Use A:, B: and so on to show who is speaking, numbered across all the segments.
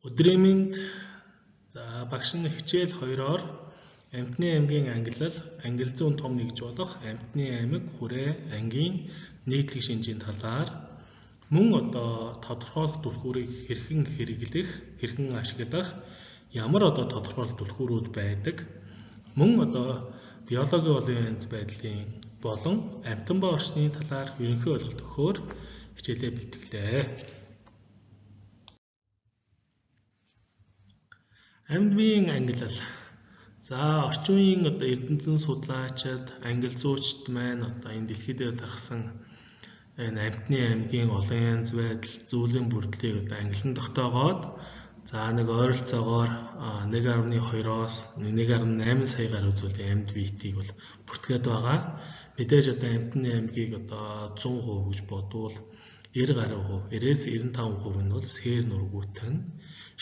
A: Өдрийн мэнд багш нь хичээл 2-оор Амьтны аймгийн ангиллал ангил зүүн том нэгж болох Амьтны аймаг Хүрээ ангийн нийтлэг шинжийн талаар мөн тодорхойлох түлхүүрийг хэрхэн хэрэглэх, хэрхэн ашиглах, ямар тодорхойлох түлхүүрүүд байдаг, мөн биологийн олон янз байдлын болон амьтан ба орчны талаар ерөнхий ойлголт өгөхөөр хичээлээ бэлтгэлээ. Амьд биеийн ангиллал. Орчин үеийн эрдэмтэн судлаачид, ангил зуучид маань энэ дэлхий дээр тархсан энэ Амьтны аймгийн олон янз байдал, зүйлийн бүрдлийг ангилан тогтоогоод нэг ойролцоогоор 1.2-оос 1.8 сая гаруй зүйлийн амьд биетийг бол бүртгээд байгаа. Мэдээж Амьтны аймгийг 100% гэж бодвол 90 гаруй хувь, 90-95% нь бол сээр нургуутан,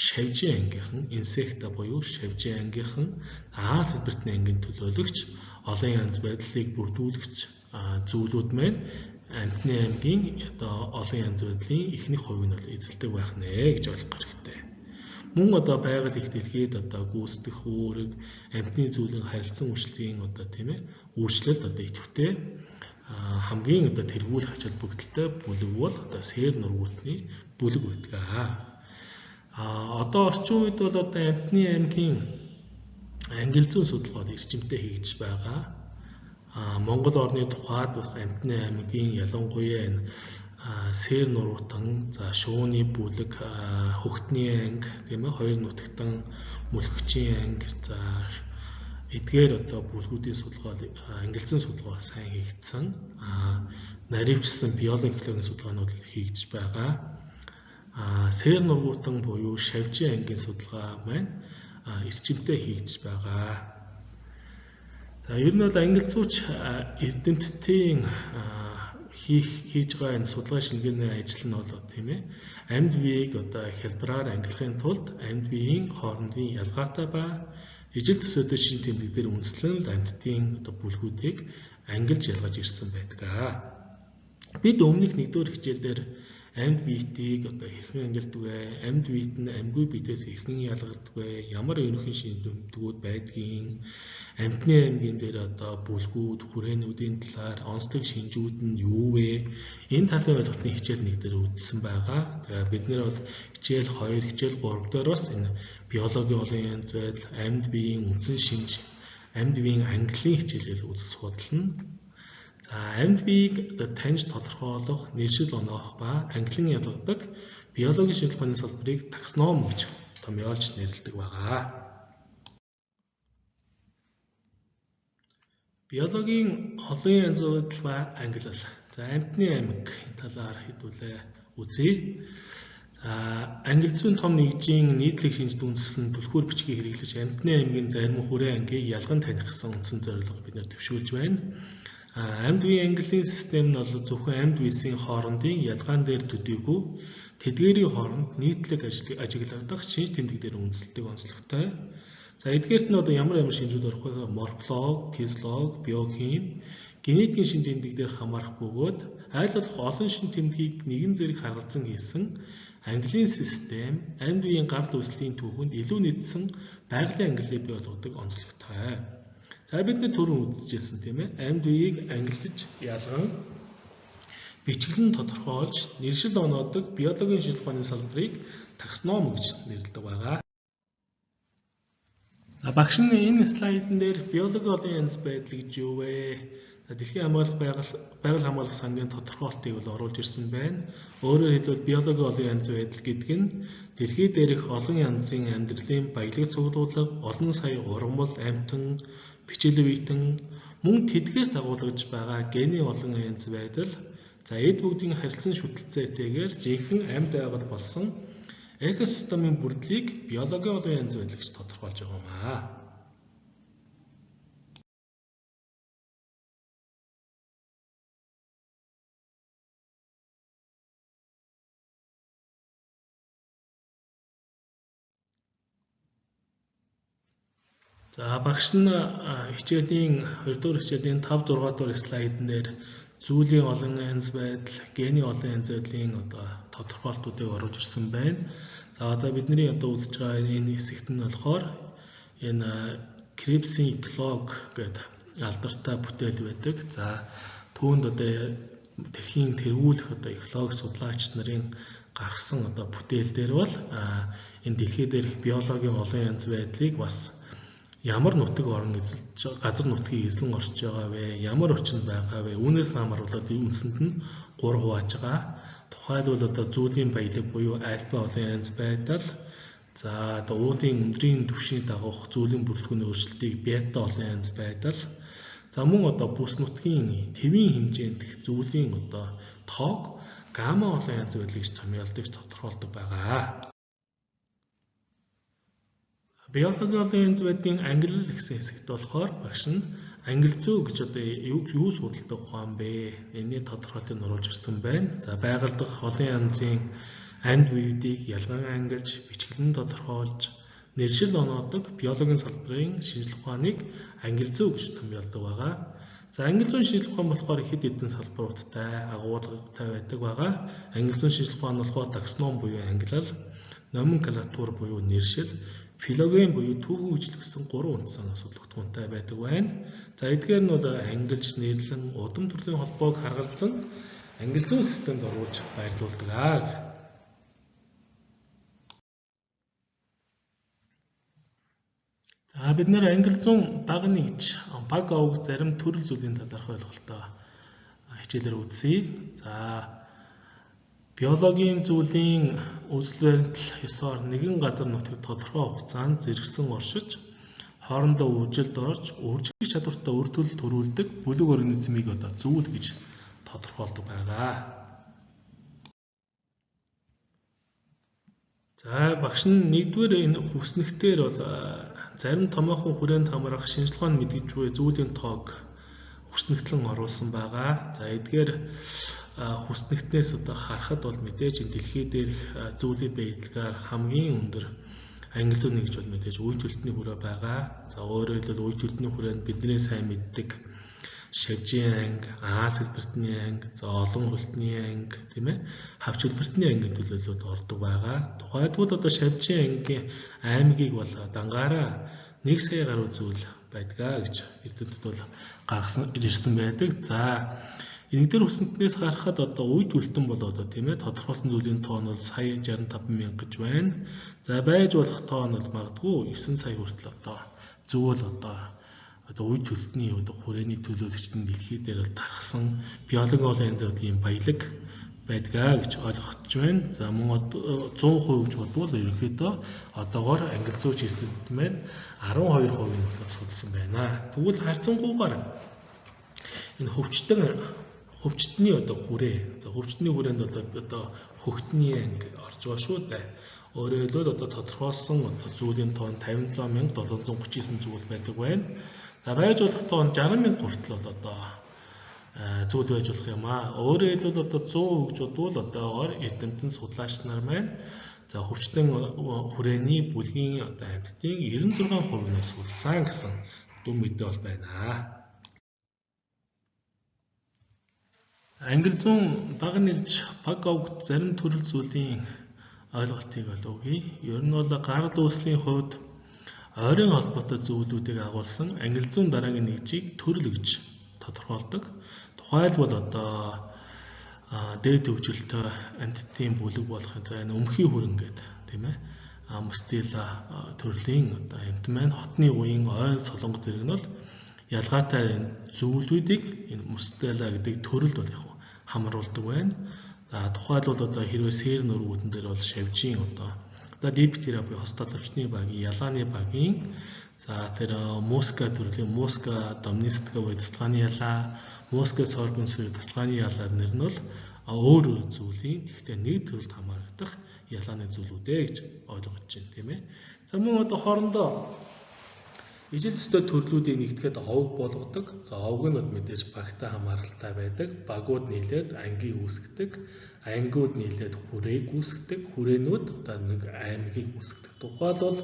A: шавжийн ангийнхан, инсекта буюу шавжийн ангийнхан, агаар хэлбэртний ангийн төлөөлөгч, олон янз байдлыг бүрдүүлэгч зүйлүүд маань Амьтны аймгийн олон янз байдлын ихэнх хувийг нь эзэлдэг байх нэ гэж ойлгох хэрэгтэй. Мөн байгаль их дэлхийд гүйцэтгэх үүрэг, амьтны зүйлийн харилцан үйлчлэгийн үйлчлэлд идэвхтэй хамгийн тэргүүлэх ач холбогдолтой бүлэг бол сээр нургуутны бүлэг байдаг. Орчин үед бол Амьтны аймгийн ангил зүйн судалгааг эрчимтэй хийж байгаа. Монгол орны тухайд бас Амьтны аймгийн ялангуяа энэ сээр нургуутан, шууны бүлэг, хөхтний анги, хоёр нутагтан, мөлхөгчийн анги, эдгээр бүлгүүдийн судалгаа, ангил зүйн судалгаа сайн хийгдсэн. Наривчсан биологийн судалгаанууд хийгдэж байгаа. Сээр нургуутан буюу шавжийн ангийн судалгаа маань эрчимтэй хийгдэж байгаа. Ер нь ангил зүйч эрдэмтдийн хийж байгаа энэ судалгаа шингээний ажил нь бол амьд биеийг хялбараар ангилахын тулд амьд биеийн хоорондын ялгаатай ба ижил төсөөтэй шин тэмдэгтээр үндэслэн л амьтдын бүлгүүдийг ангилж ялгаж ирсэн байдаг. Бид өмнөх 1-р хичээлдэр амьд биетийг хэрхэн ангилдаг вэ? Амьд биет нь амьгүй биетээс хэрхэн ялгардаг вэ? Ямар ерөнхий шин тэмдгүүд байдгийг, Амьтны аймгийн дээр бүлгүүд, хүрээнүүдийн талаар онцлог шинжүүд нь юу вэ? Энэ талын ойлголтын хичээл 1 дээр үзсэн байгаа. Тэгээд бид нэр бол хичээл 2, хичээл 3 дээр бас энэ биологийн олон янз байдал, амьд биеийн үндсэн шинж, амьд биеийн ангиллын хичээлээр үзэж судална. Амьд биеийг таньж тодорхойлох, нэршил оноох ба ангиллан ялгадаг биологийн шинжилгээний салбарыг таксоном гэж томьёолж нэрлэдэг байгаа. Биологийн олон янз байдал ба ангиллал. Амьтны аймаг талаар хэдүүлээ үзье. Ангил зүйн том нэгжийн нийтлэг шинжд үндэслэн түлхүүр бичгийг хэрэглэж Амьтны аймгийн зарим Хүрээ ангийг ялган таних үндсэн зорилго бид төвшүүлж байна. Амьд биеийн ангиллын систем нь зөвхөн амьд биесийн хоорондын ялгаан дээр төдийгүй тэдгээрийн хооронд нийтлэг ажиглагдах шинж тэмдэг дээр үндэслэдэг онцлогтой. Эдгээрт нь ямар шинжүүд орох вэ? Морфолог, физиолог, биохим, генетикийн шин тэмдэг дээр хамаарах бөгөөд аль болох олон шин тэмдгийг нэгэн зэрэг харгалзан хийсэн ангиллын систем амьд биеийн гарал үүслийн түүхэнд илүү нийцсэн байгалийн ангиллыг бий болгодог онцлогтой. Бид түрүүн үзчихсэн амьд биеийг ангиллаж ялган бичиглэн тодорхойлж нэршил оноодог биологийн шинжилгээний салбарыг таксоном гэж нэрлэдэг байгаа. Багш нь энэ слайдн дээр биологийн олон янз байдал гэж юу вэ? Дэлхийн байгаль хамгаалах сангийн тодорхойлтыг оруулж ирсэн байна. Өөрөөр хэлбэл биологийн олон янз байдал гэдэг нь дэлхий дээрх олон янзын амьдралын баялаг цуглуулга, олон сая ургамал, амьтан, бичил биетэн, мөн тэдгээр дагуулж байгаа генийн олон янз байдал, эд бүгдийн харилцан шүтэлцээтэйгээр жинхэнэ амьд байгаль болсон экосистемийн бүрдлийг биологийн олон янз байдал гэж тодорхойлж байгаа юм аа. Багш нь хичээлийн 2-р хичээлийн 5-6 дугаар слайдн дээр зүйлийн олон янз байдал, генийн олон янз байдлын тодорхойлтуудыг оруулж ирсэн байна. За одоо бидний одоо үзэж байгаа энэ хэсэгт нь болохоор энэ Крипсийн эклог гэдэг алдартай бүтээл байдаг. За түүнд одоо дэлхийн тэргүүлэх одоо эклог судлаач нарын гаргасан одоо бүтээл дээр бол энэ дэлхий дээрх биологийн олон янз байдлыг бас ямар нутаг орон газар нутгийг эзлэн орж байгаа вэ? Ямар орчинд байгаа вэ? Үүнээс хамааруулаад үндсэнд нь 3 хувааж байгаа. Тухайлбал одоо зүйлийн баялаг буюу альфа олон янз байдал, за одоо уулын өндрийн түвшний дагуух зүйлийн бүрэлдэхүүний өөрчлөлтийг бета олон янз байдал, за мөн одоо бүс нутгийн твийн хэмжээнд зүйлийн одоо тоог гамма олон янз байдлыг томьёолдог тодорхойлдог байгаа. Биологийн олон янз байдлын ангиллал гэсэн хэсэгт болохоор багш нь ангил зүй гэж одоо юу судалдаг ухаан бэ? Энэний тодорхойлолтыг оруулж ирсэн байна. За байгальдах олон янзын амьд биедийг ялгаан ангилж, бичгэлэн тодорхойлж, нэршил оноодог биологийн салбарын шинжилгээ ухааныг ангил зүй гэж томьёолдог байгаа. За ангил зүйн шинжилгээ ухаан болохоор хэд хэдэн салбаруудтай агуулгатай байдаг байгаа. Ангил зүйн шинжилгээ ухаан болохоор таксоном буюу ангиллал, номенклатур буюу нэршил, филоген буюу түүхэн хүчил гэсэн 3 үндсэн асуудлагтунтай байдаг байна. За эдгээр нь бол ангилж, нэрлэн, удам төрлийн холбоог харгалзан ангил зүйн системд оруулж байрлуулдаг. За бид нэр ангил зүйн баг нэгж баг овог зарим төрөл зүйлийн талаарх ойлголтоо хичээлээр үзье. За биологийн зүйлийн үзэл баримтал ёсоор нэгэн газар нутгийг тодорхой хугацаанд зэрэгсэн оршиж, хоорондоо үржилд орж, үржих чадвартай үр төлөв төрүүлдэг бүлэг организмыг одоо зүйл гэж тодорхойлдог байгаа. За багш нь нэгдүгээр энэ хүснэгтэр бол зарим томоохон хүрээнд хамрах шинжилгээ нь мэдгэж буй зүйлийн тоог хүснэгтлэн оруулсан байгаа. За эдгээр хүснэгтнээс одоо харахад бол мэдээж энэ дэлхий дээрх зүйлийн байдлаар хамгийн өндөр ангил зүйн гэж бол мэдээж үе төлтний хүрээ байгаа. За өөрөөр хэлбэл үе төлтний хүрээнд бидний сайн мэддэг шавжийн анги, аал хэлбэртний анги, за олон хөлтний анги, тийм ээ, хавч хэлбэртний ангийн төлөөлөлд ордог байгаа. Тухайлбал одоо шавжийн ангийн аймгийг бол дангаараа 1 сая гаруй зүйл байдгаа гэж эрдэмтэд бол гаргасан ирсэн байдаг. За энэгээр хүснэгтнээс харахад одоо үе төлтөн бол одоо тийм ээ тодорхойлсон зүйлийн тоо нь бол сая 65 мянга гэж байна. За байж болох тоо нь бол магадгүй 9 сая хүртэл одоо зүйл одоо үе төлтний одоо хүрээний төлөөлөгчдийн дэлхий дээр бол тархсан биологийн олон янз бүрийн баялаг байдгаа гэж ойлгож байна. За мөн 100% гэж бодвол ерөнхийдөө одоогоор ангил зүйч эрдэмтэд маань 12% нь бол судалсан байна. Тэгвэл харьцангуйгаар энэ хөвчтний одоо хүрээ, за хөвчтний хүрээнд одоо хөгтний анги орж байгаа шүү дээ. Өөрөөр хэлбэл одоо тодорхойлсон зүйлийн тоо нь 57739 зүйл байдаг байна. За байж болох тоо нь 60,000 хүртэл одоо зүйл байж болох юм аа. Өөрөөр хэлбэл одоо 100% гэж бодвол одоогоор эрдэмтэн судлаач нар маань за хөвчтөн хүрээний бүлгийн одоо амьтдын 96% нь судалсан гэсэн дүн мэдээ бол байна. Ангил зүйн баг нэгж баг овогт зарим төрөл зүйлийн ойлголтыг өгье. Ер нь бол гарал үүслийн хувьд ойрын холбоотой зүйлүүдийг агуулсан ангил зүйн дараагийн нэгжийг төрөл гэж тодорхойлдог. Тухайлбал одоо дээд хөгжилтэй амьтдын бүлэг болохын за энэ өмхийн хүрэн гэдэг тийм ээ мустела төрлийн одоо амьтан маань хотны үеийн ойл солонго зэрэг нь бол ялгаатай зүйлүүдийг энэ мустела гэдэг төрөлд бол яг хамруулдаг байна. За тухайлбал одоо хэрвээ сээр нургуудын дээр бол шавжийн одоо за диптера буюу хостал өвчтний багийн ялгааны багийн за тэр муска төрлийн муска домнистика буюу тасалгааны ялаа, муска сорбенсийн тасалгааны ялаа нэр нь бол өөр зүйлийн гэхдээ нэг төрөлд хамаарагдах ялгааны зүйлүүдээ гэж ойлгож байна тийм ээ. За мөн одоо хоорондоо ижил төстэй төрлүүдийг нэгтгэхэд овог болгодог. За овог нь мэдээж багтай хамааралтай байдаг. Багууд нийлээд ангийг үүсгдэг. Ангиуд нийлээд хүрээг үүсгдэг. Хүрээнүүд одоо нэг аймгийг үүсгдэг. Тухайлбал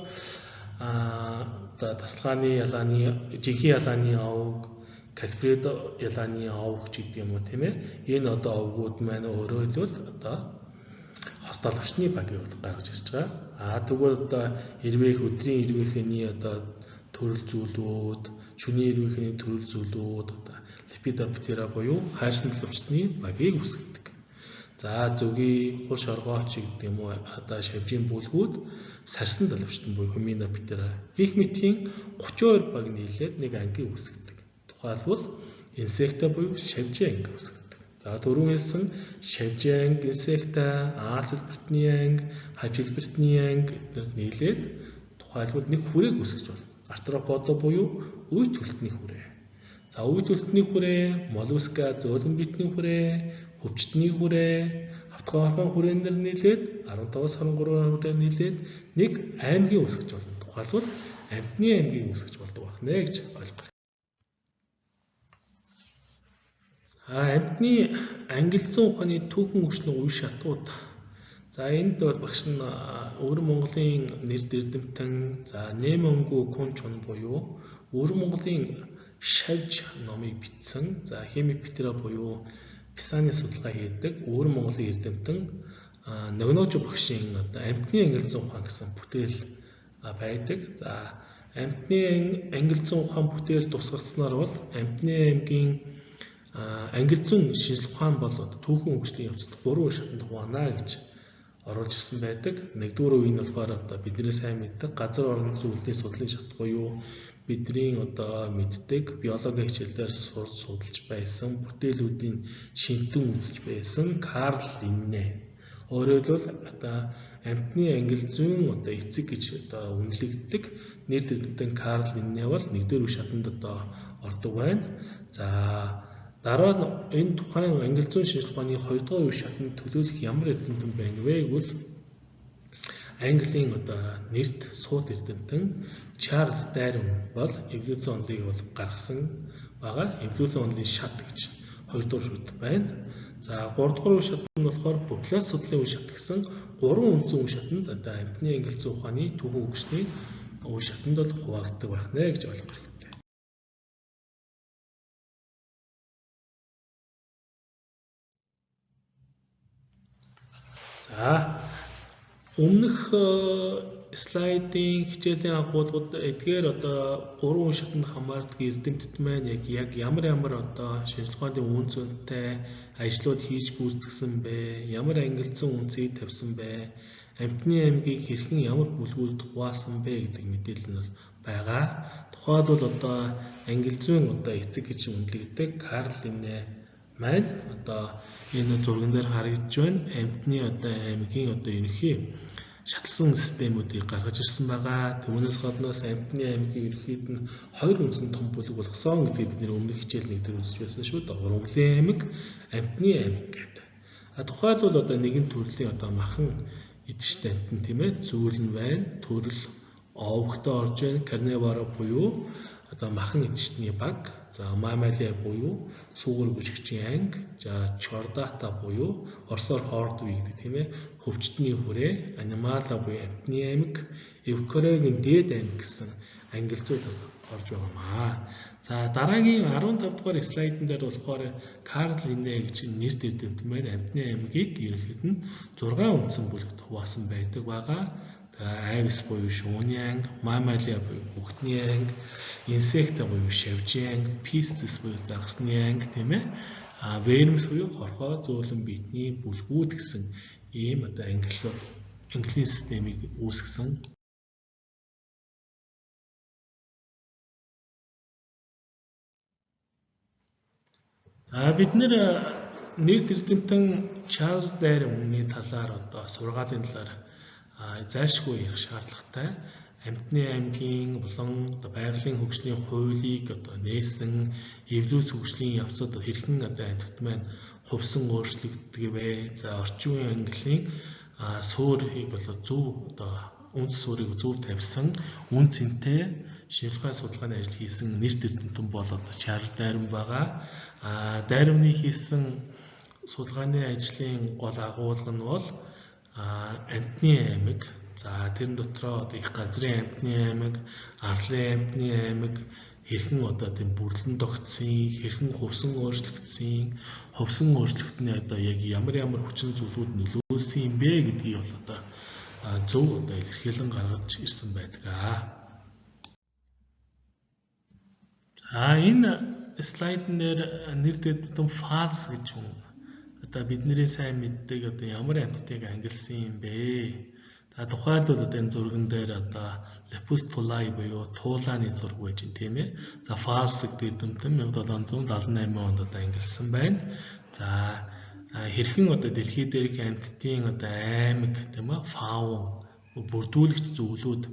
A: тасалгааны ялааны жинхэнэ ялааны овог, касприд ялааны овог ч гэдэг юм уу тийм ээ. Энэ одоо овгууд маань өөрөө л одоо хос далавчны багийг бол гаргаж ирж байгаа. Тэгвэл одоо өдрийн ирвэхний одоо төрөл зүйлүүд, шөнийн ирвэхний төрөл зүйлүүд, одоо липидоптера буюу хайрсан далавчны багийг үүсгэдэг. За зөгийн хул шоргоолч гэдэг юм уу одоо шавжийн бүлгүүд сарсан далавчтан буюу хуминоптера гэх мэтийн 32 баг нийлээд нэг анги үүсгэдэг. Тухайлбал инсекта буюу шавжийн анги үүсгэдэг. За түрүүн хэлсэн шавжийн анги, инсекта, aalбертны анги, хажилбертны анги эдгээр нийлээд тухайлбал нэг хүрээг үүсгэж болно. Артроподо буюу үе төлтний хүрээ. За үе төлтний хүрээ, моллуска, зөөлөн биетний хүрээ, хөвчтний хүрээ, хавтган хүрээнээр нийлээд 15-23 хүрээ нийлээд нэг аймгийн үүсгэж болно. Тухайлбал амьтны аймгийг үүсгэж болдог байна гэж ойлгох. Амьтны ангилзан ухааны түүхэн хүчний үе шатууд. За энд бол багш нь Өвөр Монголын нэр дэрлэмтэн, за Нэмонгу Кунчун буюу Өвөр Монголын шавж номыг бичсэн. За хемипетера буюу писаны судалгаа хийдэг Өвөр Монголын эрдэмтэн Нөгнөөж багшийн одоо амьтны ангилзан ухаан гэсэн бүтээл байдаг. За амьтны ангилзан ухаан бүтээл тусгацснаар бол амьтны аймгийн ангилзан шинжилгээ ухаан бол түүхэн хөгжлийн явцад 3 шатанд хуваана гэж оруулж ирсэн байдаг. Нэгдүгээр үе нь болохоор одоо бидний сайн мэддэг газар орон зүйлсийн судлалын шат буюу бидний одоо мэддэг биологийн хичээлээр судалж байсан бүтээлүүдийн шинтэн үзэж байсан Карл Линнэ. Өөрөөр хэлбэл одоо амьтны ангилзан одоо эцэг гэж одоо үнэлэгддэг нэр дэрлэмтэн Карл Линнэ бол нэгдүгээр үе шатанд одоо ордог байна. За дараа нь энэ тухайн ангилзан шинжилгээ ухааны 2 дугаар үе шатанд төлөөлөх ямар эрдэмтэн байна вэ гэвэл Английн одоо нэрт сууд эрдэмтэн Чарльз Дарвин бол эволюцийн онолыг бол гаргасан байгаа. Эволюцийн онолын шат гэж 2 дугаар шат байна. За 3 дугаар үе шат нь болохоор популяц судлалын үе шат гэсэн 3 үндсэн үе шатанд одоо амьтны ангилзан ухааны түүхэн хөгжлийн үе шатанд бол хуваагддаг байна гэж ойлгох хэрэгтэй. За өмнөх слайдын хичээлийн агуулгад эдгээр одоо 3 үе шатанд хамаардаг эрдэмтэд маань яг ямар одоо шинжилгээ ухааны үн цэнтэй ажлууд хийж гүйцэтгсэн бэ? Ямар ангилзан үнцгийг тавьсан бэ? Амьтны аймгийг хэрхэн ямар бүлгүүд хуваасан бэ гэдэг мэдээлэл нь бол байгаа. Тухайлбал одоо ангилзан одоо эцэг гэж үнэлэгддэг Карл Линнэ маань одоо энэ зурган дээр харагдж байна. Амьтны одоо аймгийн одоо ерөнхий шатлсан системүүдийг гаргаж ирсэн байгаа. Түүнээс гаднаас амьтны аймгийн ерөнхийд нь 2 үндсэн том бүлэг болгосон гэдгийг бид нэр өмнөх хичээл дээр үзэж байсан шүү дээ. Ургамлын аймаг, амьтны аймаг гэдэг. Тухайлбал одоо нэгэн төрлийн одоо махан идэгчтэй амьтан тийм ээ зүйл нь байна. Төрөл овогтой орж байна. Карнивора буюу одоо махан идэгчний баг. За мамалия буюу сүүгэр бүжигчийн анги, за чордата буюу орсоор хоордвий гэдэг тийм ээ хөвчтний хүрээ, анимала буюу амьтны аймаг, эвкорегийн дээд аймаг гэсэн ангилзууд орж байгаамаа. За дараагийн 15 дугаар слайдн дээр болохоор Карл Линнэ гэж нэр дэрлэмтэн маань амьтны аймгийг ерөнхийд нь 6 үндсэн бүлэгт хуваасан байдаг байгаа. Айвис буюу шууны анги, мамалия буюу бүхтний анги, инсекта буюу шавжийн анги, пистис буюу загасны анги тийм ээ. Вермс буюу хорхоо зөөлөн биетний бүлгүүд гэсэн ийм одоо английн системийг үүсгэсэн. Бид нэр дэрлэмтэн Чарльз Дарвиний талаар одоо сургаалын талаар зайлшгүй ярих шаардлагатай. Амьтны аймгийн болон байгалийн хөгжлийн хуулийг одоо нээсэн эволюц хөгжлийн явцад хэрхэн одоо амьтад маань хувьсан өөрчлөгддөг вэ? За орчин үеийн английн суурийг бол зөв одоо үндэс суурийг зөв тавьсан үн цэнтэй шинжилгээ судалгааны ажил хийсэн нэр дэрлэмтэн бол одоо Чарльз Дарвин байгаа. Дарвины хийсэн судалгааны ажлын гол агуулга нь бол амьтны аймаг, за тэрэн дотроо одоо их газрын амьтны аймаг, арлын амьтны аймаг хэрхэн одоо тийм бүрлэн тогтсон, хэрхэн хувьсан өөрчлөгдсөн, хувьсан өөрчлөлтний одоо яг ямар хүчин зүйлүүд нөлөөсөн нөлөөлсөн юм бэ гэдгийг бол одоо зөв одоо илэрхийлэн гаргаж ирсэн байдаг. Энэ слайдн дээр нэр дэвтэн false гэж хүн одоо бидний сайн мэддэг одоо ямар амьтдыг ангилсан юм бэ? За тухайлбал одоо энэ зурган дээр одоо Lepus thulai буюу туулааны зураг байж байна тийм ээ. За false гэдэг дэвтэн 1778 онд одоо ангилсан байна. За хэрхэн одоо дэлхий дээрх амьтдын одоо аймаг тийм ээ фаун бүрдүүлэгч зүйлүүд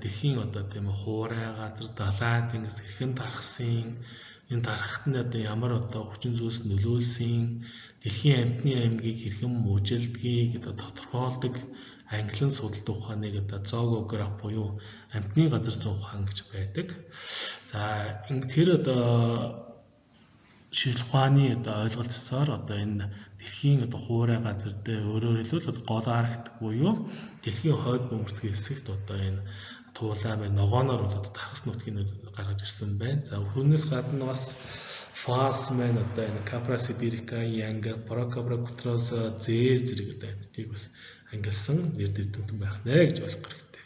A: дэлхийн одоо тийм ээ хуурай газар далайн тэнгис хэрхэн тархсан энэ дарахт нь одоо ямар одоо хүчин зүйлс нөлөөлсөн дэлхийн амьтны аймгийг хэрхэн муужилдгийг одоо тодорхойлдог англин судалт ухааныг одоо зоограф буюу амьтны газар зүйн ухаан гэж байдаг. За тэр одоо шийдэл ухааны одоо ойлголтсоор одоо энэ дэлхийн одоо хуурай газар дээр өөрөөр хэлбэл гол арктик буюу дэлхийн хойд бөмбөрцгийн хэсэгт одоо энэ туулаа бай ногооноор бол одоо тархас нутгийг гаргаж ирсэн байна. За үүнээс гадна бас false man одоо энэ Capra siberica, Yanga, Paracabra cutrosa зээр зэрэг одоо амьтдыг бас ангилсан нэр дэвтэн байх нэ гэж ойлгох хэрэгтэй.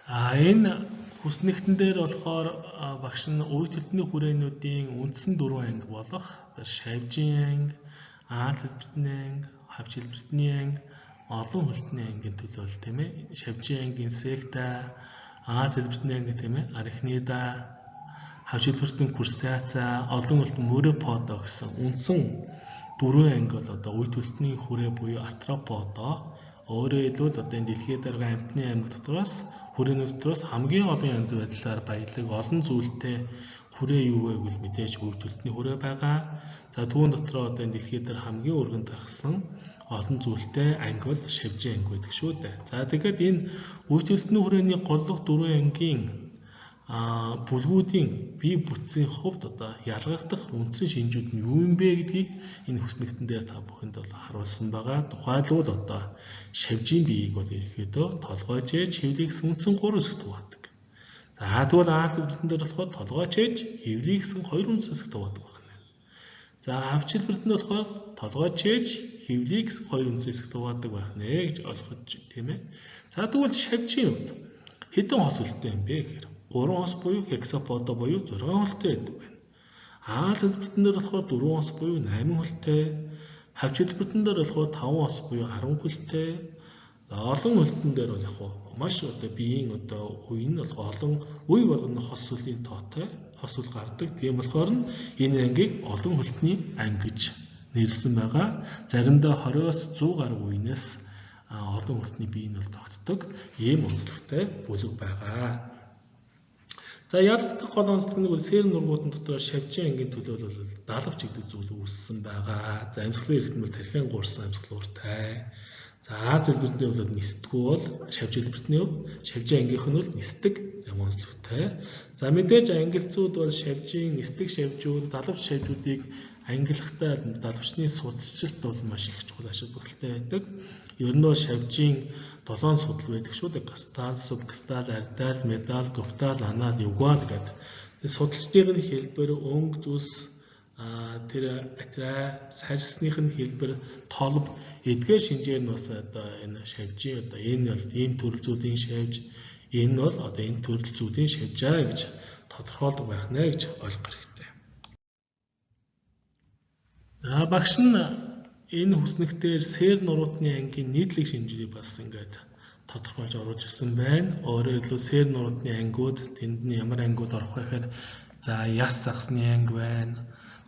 A: Энэ хүснэгтэн дээр болохоор багш нь үе төлөвний хүрээнүүдийн үндсэн 4 анги болох шавжийн анги, Аз хэлбэртний анги, хавч хэлбэртний анги, олон хөлтний ангийн төлөөлөл тийм ээ. Шавжийн анги инсекта, Аз хэлбэртний анги тийм ээ, арахнида, хавч хэлбэртний курсаца, олон хөлт мөрөподо гэсэн үндсэн 4 анги бол одоо үе төлөвний хүрээ буюу артроподо. Өөрөөр хэлбэл одоо энэ дэлхийд дарга амьтны аймаг дотроос хүрээнүүд дотроос хамгийн олон янз байдлаар баялаг олон зүйлтэй хүрээ юу вэ гэвэл мэдээж үе төлөвний хүрээ байгаа. За түүн дотроо одоо энэ дэлхийд дээр хамгийн өргөн тархсан олон зүйлтэй анги бол шавжийн анги байдаг шүү дээ. За тэгээд энэ үе төлөвний хүрээний голлох 4 ангийн бүлгүүдийн бие бүтцийн хувьд одоо ялгагдах үндсэн шинжүүд нь юу юм бэ гэдгийг энэ хүснэгтэн дээр та бүхэнд бол харуулсан байгаа. Тухайлбал одоо шавжийн биеийг бол ерөнхийдөө толгойч ээж хөвлийг гэсэн үндсэн 3 хэсэгт хувадаг. За тэгвэл Аз хэлбэртэн дээр болохоор толгойч ээж хөвлийг гэсэн 2 үндсэн хэсэгт хувадаг байна. За хавч хэлбэртэн болохоор толгойч ээж хөвлийг гэсэн 2 үндсэн хэсэгт хувадаг байна гэж ойлгож тийм ээ. За тэгвэл шавжийн хувьд хэдэн хос хөлтэй юм бэ гэхээр 3 хос буюу hexapod буюу 6 хөлтэй байдаг байна. Аз хэлбэртэн дээр болохоор 4 хос буюу 8 хөлтэй, хавч хэлбэртэн дээр болохоор 5 хос буюу 10 хөлтэй. За олон хөлтөн дээр бол яг маш одоо биеийн одоо үе нь болохоор олон үе болгоно хос сүлийн тоотой хос сүл гардаг. Тийм болохоор энэ ангийг олон хөлтний анги гэж нэрлсэн байгаа. Заримдаа 20-оос 100 гаруй үеийнээс олон хөлтний бие нь бол тогтдог ийм онцлогтой бүлэг байгаа. За ялгдах гол онцлог нь бол сэр нургуудын дотор шавжийн ангийн төлөөлөл бол далавч гэдэг зүйл үүссэн байгаа. За амьсгалын эрхтмэл тархиан гуурсан амьсгал ууртай. За Аз хэлбэртний хувьд нисдэггүй бол шавж хэлбэртний хувьд шавжийн ангийнх нь бол нисдэг онцлогтой. За мэдээж ангилцууд бол шавжийн нисдэг шавжууд, далавч шавжуудыг ангилахдаа далавчны судалжилт бол маш их чухал ашиг бүгдтэй байдаг. Ер нь бол шавжийн 7 судал байдаг шүү дээ. Гастал, субгастал, ардал, медал, гоптал, анал, югуал гэдэг. Судалчдын хэлбэр өнгө зүс тэр атра сарсных нь хэлбэр толб эдгээр шинжээр нь бас одоо энэ шавжийн одоо энэ бол ийм төрөл зүйлийн шавж энэ бол одоо энэ төрөл зүйлийн шавжаа гэж тодорхойлдог байх нэ гэж ойлгох хэрэгтэй. Багш нь энэ хүснэгтээр сэр нуруутны ангийн нийтлэг шинжийг бас ингээд тодорхойлж оруулж ирсэн байна. Өөрөөр хэлбэл сэр нуруутны ангиуд тэнд нь ямар ангиуд орох вэ гэхээр за яс загсны анги байна.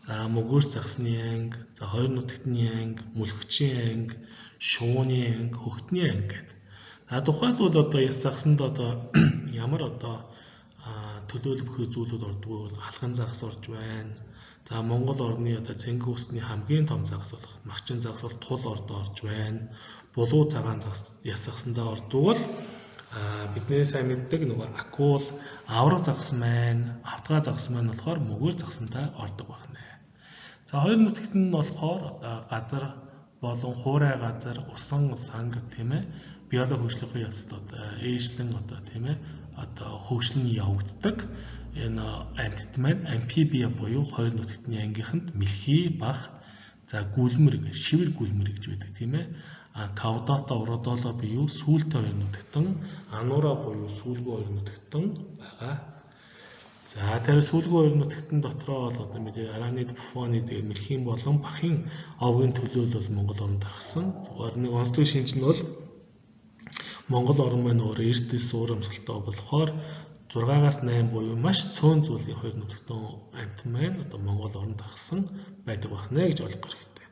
A: За мөгөөр загсны анги, за хоёр нутагтны анги, мүлхчийн анги, шууны анги, хөхтний анги гэдэг. За тухайлбал одоо яс загсанд одоо ямар одоо төлөөлөх зүйлүүд ордог вэ? Алган загас орж байна. За Монгол орны одоо цэнгэн усны хамгийн том загас болох Магчин загас бол тул орж байна. Булуу цагаан загас яс загсандаа ордог бол бидний сайн мэддэг нөгөө акул авраг загсан маань, автгаа загсан маань болохоор мөгөөр загсантай ордог байна. За хоёр нутагт нь болохоор одоо газар болон хуурай газар, усан сан гэх тийм ээ биологи хөгжлийн явцад одоо ээжлэн одоо тийм ээ одоо хөгжил нь явагддаг. Энэ амьтд маань амфибия буюу хоёр нутагтны ангийнханд мэлхий, бах, за гүлмэр, шивэр гүлмэр гэж байдаг тийм ээ. Каудата уродоло буюу сүүлтэй хоёр нутагтан, анура буюу сүүлгүй хоёр нутагтан байгаа. За тэр сүүлгүй хоёр нутагтан дотроо бол одоо мэдээ аранид, буфонид мэлхийн болон бахын овгийн төлөөл бол Монгол орнд тархсан. Зүгээр нэг онцлог шинж нь бол Монгол орн маань өөр эрдэс уурамсгалтай болохоор 6-аас 8 буюу маш цөөн зүйлийн хоёр нутагтан амьтан маань одоо Монгол орнд тархсан байдаг байна гэж ойлгох хэрэгтэй.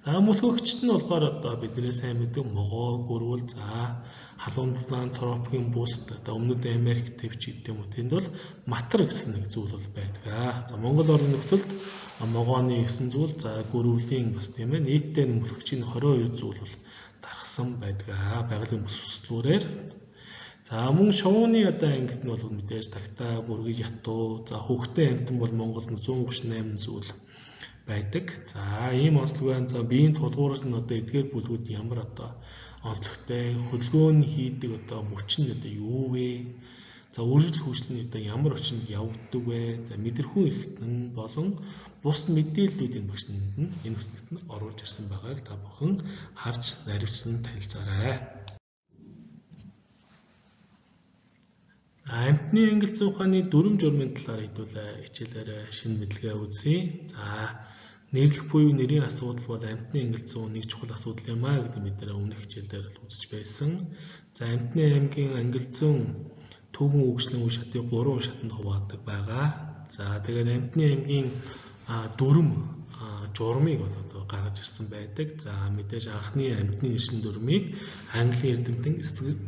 A: За мөлхөгчд нь болохоор одоо бидний сайн мэддэг могоо, гөрвөл, за халуун дулаан, тропикийн бүст, одоо өмнөд Америк төвч гэдэг юм уу. Тэнд бол матар гэсэн нэг зүйл бол байдаг. За Монгол орны нөхцөлд могооны 9 зүйл, за гөрвөлийн бас тийм ээ нийтдээ мөлхөгчийн 22 зүйл бол тархсан байдаг. Байгалийн бүсгүйгээр. За мөн шувууны одоо ангид нь бол мэдээж тагтаа, бүргийг ятуу, за хүүхдийн амьтан бол Монголд 138 зүйл байдаг. За ийм онцлог байна. За биеийн тулгуурс нь одоо эдгээр бүлгүүд ямар одоо онцлогтой, хөдөлгөөнд хийдэг одоо мөчн одоо юу вэ? За үржил хөгжлийн одоо ямар өчнөд явагддаг вэ? За мэдрэхүүн эрхтэн болон бус мэдээллүүдийн багшинд нь энэ үснэгт нь оруулж ирсэн байгааг та бүхэн харж наривчлан танилцаарай. Амьтны ангилсан ухааны дүрм журмын талаар хэдүүлээ хичээлээр шинэ мэдлэгээ үзье. За нэрлэх буюу нэрийн асуудал бол амьтны ангилсан нэг чухал асуудал юм а гэдэг бид өмнөх хичээлээр үзэж байсан. За амьтны аймгийн ангилсан төвөн үгжлийн үе шатыг 3 үе шатанд хуваадаг байгаа. За тэгээд амьтны аймгийн дүрм журмыг бол одоо гаргаж ирсэн байдаг. За мэдээж анхны амьтны нэршин дүрмийг Английн эрдэмтэн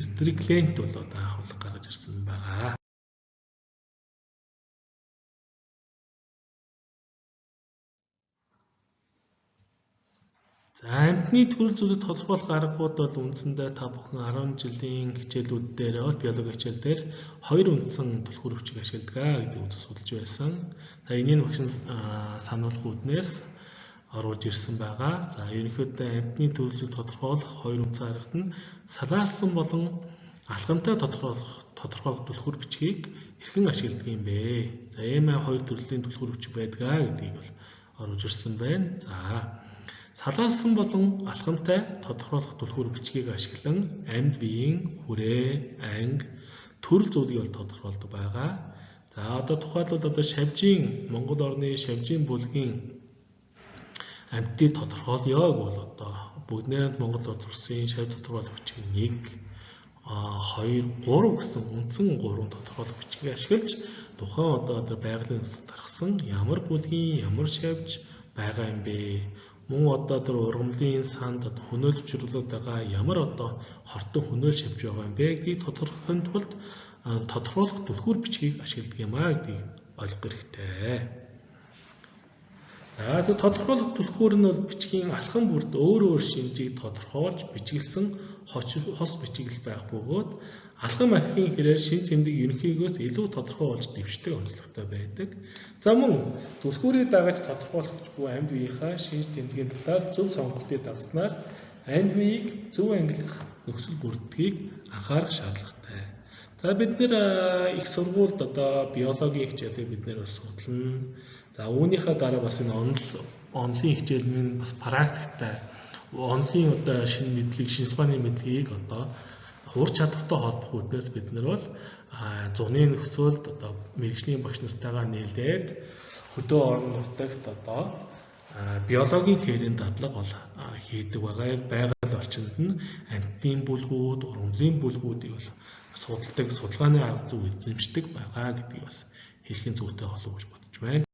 A: Стриклент бол одоо агуулга гаргаж ирсэн байгаа. За амьтны төрөл зүйлийг тодорхойлох аргууд бол үндсэндээ та бүхэн 10 жилийн хичээлүүд дээр биологи хичээл дээр хоёр үндсэн түлхүүр өвчийг ашигладаг гэдэг үзэл судалж байсан. За энийг багш сануулах үүднээс оруулж ирсэн байгаа. За ерөнхийдөө амьтны төрөл зүйл тодорхойлох хоёр үндсэн аргад нь салаалсан болон алхамтай тодорхойлох түлхүүр бичгийг хэрхэн ашигладаг юм бэ? За ийм хоёр төрлийн түлхүүр өвчиг байдгаа гэдгийг бол оруулж ирсэн байна. За салаалсан болон алхамтай тодорхойлох түлхүүр бичгийг ашиглан амьд биеийн хүрээ, анги, төрөл зүйлийг бол тодорхойлдог байгаа. За одоо тухайлбал одоо шавжийн Монгол орны шавжийн бүлгийн амьтдыг тодорхойлё гэвэл одоо бүгднээрэнд Монгол орд төрсэн шав тодорхойлох бичгийг 1, 2, 3 гэсэн үндсэн 3 тодорхойлох бичгийг ашиглаж тухайн одоо байгалийн нөхцөлд тархсан ямар бүлгийн ямар шавж байгаа юм бэ? Мөн одоо тэр ургамлын санд хөнөөлөвчрлүүд байгаа ямар одоо хортон хөнөөл шавж байгаа юм бэ гэдгийг тодорхойлохын тулд тодорхойлох түлхүүр бичгийг ашигладаг юм а гэдгийг ойлгох хэрэгтэй. За тэр тодорхойлох түлхүүр нь бол бичгийн алхам бүрд өөр шинжийг тодорхойлж бичгэлсэн хос бичигэл байх бөгөөд алхам ахихийн хэрээр шин цэмдэг ерөнхийгөөс илүү тодорхой болж дэвшдэг онцлогтой байдаг. За мөн түлхүүрийг дагаж тодорхойлох буй амьд биеийнхаа шинж тэмдгийн талаар зөв сонголтыг дагснаар амьд биеийг зөв ангилах нөхцөл бүрддгийг анхаарах шаардлагатай. За бид нэр их сургуульд одоо биологийн хичээлийг бид нэр бас судална. За үүнийхээ дараа бас энэ онлын хичээл нь бас практиктай онлын одоо шинэ мэдлэг, шинж ухааны мэдлэгийг одоо ур чадвартай холбох үүднээс бид нар бол зуны нөхцөлд одоо мэрэгжлийн багш нартайгаа нийлээд хөдөө орон нутагт одоо биологийн хээрийн дадлага бол хийдэг байгаа. Байгаль орчинд нь амьтдын бүлгүүд, ургамлын бүлгүүдийг бол судалдаг, судалгааны арга зүй эзэмшдэг байгаа гэдгийг бас хэлхэн зүйтэй болов гэж бодож байна.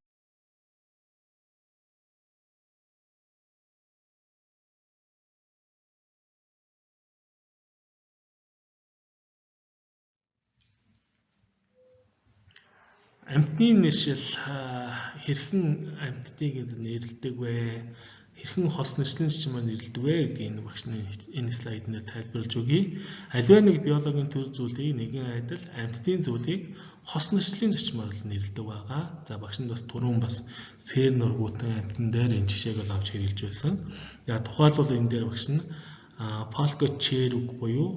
A: Амьтны нэршил хэрхэн амьтдыг нэрлэдэг вэ? хэрхэн хос нэршлэн зочмоор нэрлэдэг вэ гэдгийг энэ багшны энэ слайднээр тайлбарлаж өгье. Аливаа нэг биологийн төр зүйлийг нэгэн адил амьтдын зүйлийг хос нэршлийн зочмоор нэрлэдэг байгаа. За багш нь бас түрүүн бас сээр нургуутан амьтан дээр энэ жишээг бол авч хэрэгжилж байсан. За тухайлбал энэ дээр багш нь Палкочерүг буюу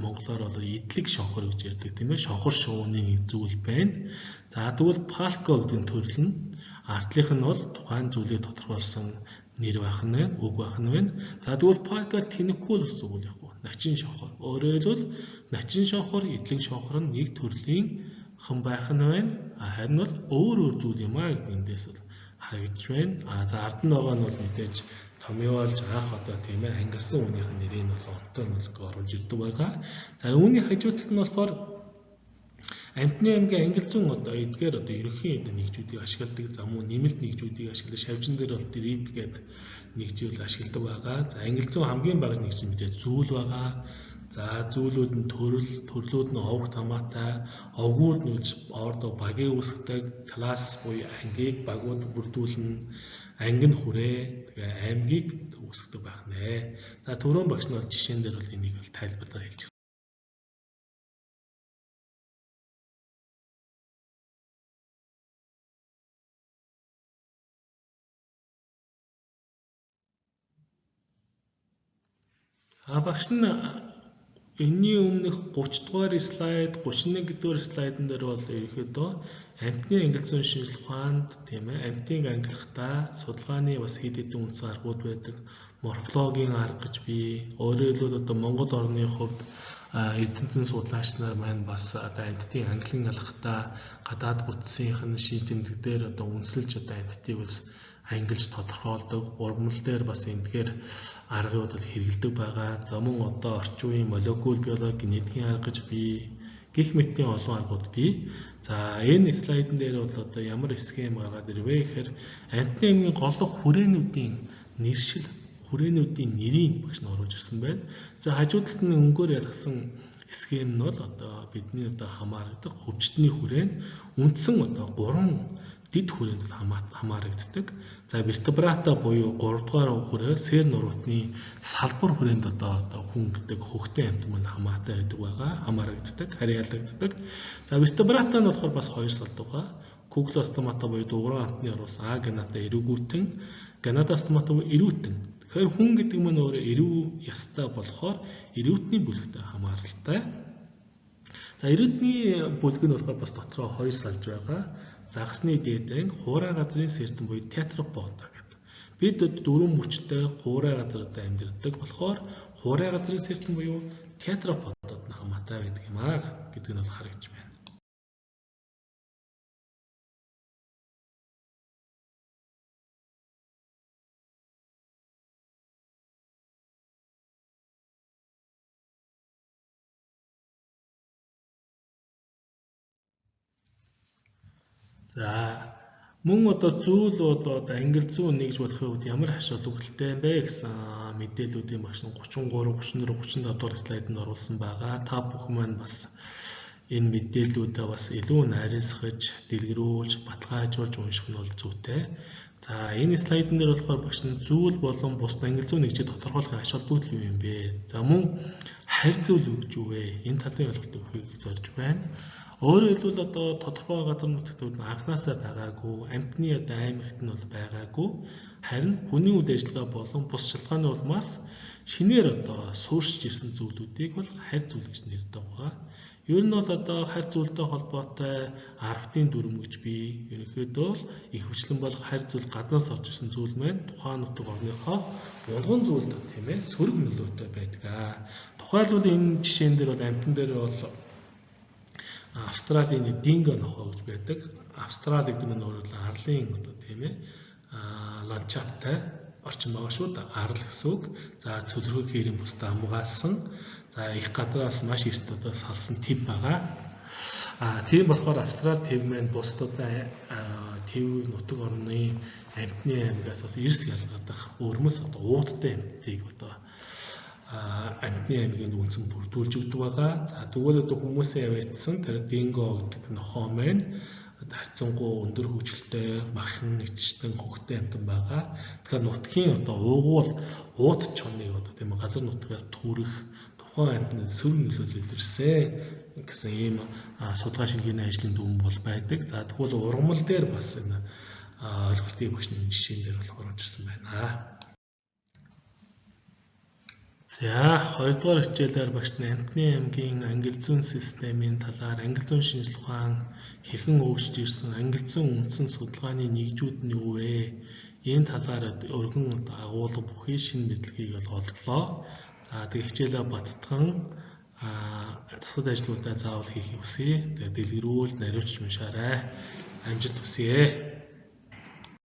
A: монголоор бол идлэг шонхор гэж ярьдаг тийм ээ. Шонхор шувууны зүйл байна. За тэгвэл палко гэдэг төрөл нь ардлынх нь бол тухайн зүйлийг тодорхойлсон нэр байх нь үг байх нь байна. За тэгвэл палко тинекулус зүйл яг гоо начин шонхор. Өөрөөр хэлбэл начин шонхор, идлэг шонхор нь нэг төрлийн хэн байх нь байна. Харин бол өөр зүйл юм аа гэдэг эндээс бол харагдж байна. За ард нь байгаа нь бол мэдээж томьёолж анх одоо тийм ээ ангилсан хүнийх нь нэрийг бол онтой нөлгөө оруулж ирдэг байгаа. За үүний хажуудалд нь болохоор амтны аймгийн ангил зүүн одоо эдгээр одоо ерөнхий нэгжүүдийг ашигладаг зам уу нэмэлт нэгжүүдийг ашигладаг шавжин дээр бол дриб гэдэг нэгжийг ашигладаг байгаа. За ангил зүүн хамгийн бага нэгж нь мэдээ зүйл байгаа. За зүйлүүд нь төрлүүд нь овог тамаатай, овгууд нь ордоо багийн үүсгдэг класс буюу ангийг багууд бүрдүүлнэ. Анги нь хүрээ тэгээ аймгийг үүсгдэг байх нэ. За түрүүн багш нь бол жишээн дээр бол энийг бол тайлбарлаад хэлчихсэн. Багш нь энэний өмнөх 30 дугаар слайд, 31 дугаар слайдн дээр бол ерөөхдөө амьтны ангилсан шинжилгээ ухаанд тийм ээ амьтыг ангилахдаа судалгааны бас хэд хэдэн үндсэн аргууд байдаг. Морфологийн арга гэж бий. Өөрөөр хэлбэл одоо Монгол орны хувьд эрдэмтэн судлаач нар маань бас одоо амьтдыг ангилахдаа гадаад бүтцийнх нь шийд тэмдэг дээр одоо үнэлж одоо амьтдыг бас ангилж тодорхойлдог. Ургамал дээр бас эндгээр аргууд бол хэрэгэлдэг байгаа. За мөн одоо орчин үеийн молекул биологи, генетикийн арга гэж бий. Гэх мэтийн олон аргууд бий. За энэ слайдн дээр бол одоо ямар схем гаргаад ирвэ гэхээр амьтны аймгийн голлох хүрээнүүдийн нэршил, хүрээнүүдийн нэрийг багш нь оруулж ирсэн байна. За хажуудалд нь өнгөөр ялгсан схем нь бол одоо бидний одоо хамаардаг хөвчтний хүрээнд үндсэн одоо 3 дид хүрээнд хамаарагддаг. За вертебрата буюу 3 дугаар хүрээ сэр нуруутны салбар хүрээнд одоо хүн гэдэг хөхтөн амьтан маань хамаардаг байгаа, хамаарагддаг, харьяалагддаг. За вертебрата нь болохоор бас 2 салдууга. Куклостомата буюу дугуйн амтны орус А гената эрүүгүйтэн, генатостомата буюу эрүүтэн. Тэгэхээр хүн гэдэг нь өөрөө эрүү ястай болохоор эрүүтний бүлэгтэй хамааралтай. За эрүүдний бүлэг нь болохоор бас дотроо 2 салж байгаа. Загасны дээд анги хуурай газрын сертэн буюу тетрапода гэдэг. Бид 4 мөчтэй хуурай газарт амьдардаг болохоор хуурай газрын сертэн буюу тетраподод нь хамаатай байдаг юм аа гэдэг нь бол харагдж байна. За мөн одоо зүйл болоод ангил зүүн нэгж болохын үед ямар хашаал өгөлтэй юм бэ гэсэн мэдээллүүдийн багш нь 33, 34, 35 дугаар слайданд оруулсан байгаа. Та бүхэн маань бас энэ мэдээллүүдээ бас илүү найрсгаж, дэлгэрүүлж, баталгаажуулж унших нь бол зүйтэй. За энэ слайдн дээр болохоор багш нь зүйл болон бус ангил зүүн нэгжийг тодорхойлохын ач холбогдол юу юм бэ? За мөн харь зүйл юу гэж юу вэ? Энэ талын ойлголт өгөхийг зорж байна. Өөрөөр хэлбэл одоо тодорхой газар нутагт анханасаа байгаагүй, амьтны одоо аймагт нь бол байгаагүй, харин хүний үйл ажиллагаа болон бус шалтгааны улмаас шинээр одоо суурьшиж ирсэн зүйлүүдийг бол харь зүйл гэж нэрдэг байгаа. Ер нь бол одоо харь зүйлтэй холбоотой 10-ын дүрм гэж бий. Ерөнхийдөө л их хүчлэн болох харь зүйл гаднаас орж ирсэн зүйл маань тухайн нутаг орныхоо булган зүйлд тийм ээ сөрөг нөлөөтэй байдаг. Тухайлбал энэ жишээн дээр бол амьтан дээр бол Австралийн динго нохой гэж байдаг. Австрали гэдэг нь өөрөөр хэлбэл арлын одоо тийм ээ ландшафттай орчин байгаа шүү дээ. Арал гэсэн үг. За цөлрөг хэрийн бусдаа амгаалсан. За их газраас маш эрт одоо салсан төв байгаа. Тийм болохоор Австрали төв маань бусдаа төв нутаг орны амьтны аймагаас бас эрс ялгадах өрмөс одоо уудтай амьтдыг одоо амьтны аймгийн үнсэн бүрдүүлж өгдөг байгаа. За тэгвэл одоо хүмүүсээ явагдсан тэр динго гэдэг нохоо маань харьцангуй өндөр хөгжилтэй, махан нэгтжтэн хөвгтэй амьтан байгаа. Тэгэхээр удаа нутгийн одоо уугуул уут чоныг одоо тийм газар нутгаас түрэх тухайн амьтны сөрөг нөлөөлөл илэрсэн гэсэн ийм судалгаа шингээний ажлын дүн бол байдаг. За тэгвэл ургамал дээр бас энэ ойлголтын багшны жишээн дээр бол орж ирсэн байна. За 2 дугаар хичээлээр багш нь Амтны аймгийн англи зүйн системийн талаар англи зүйн шинжилгээ ухаан хэрхэн өөрчлөж ирсэн, англи зүйн үндсэн судалгааны нэгжүүд нь юу вэ? Энэ талаар өргөн агуулга бүхий шинэ мэдлэгийг олголоо. За тэг хичээлээ баттган тусгай ажлуудаа заавал хийхийг хүсье. Тэгээ дэлгэрүүл наривч уншаарай. Амжилт хүсье.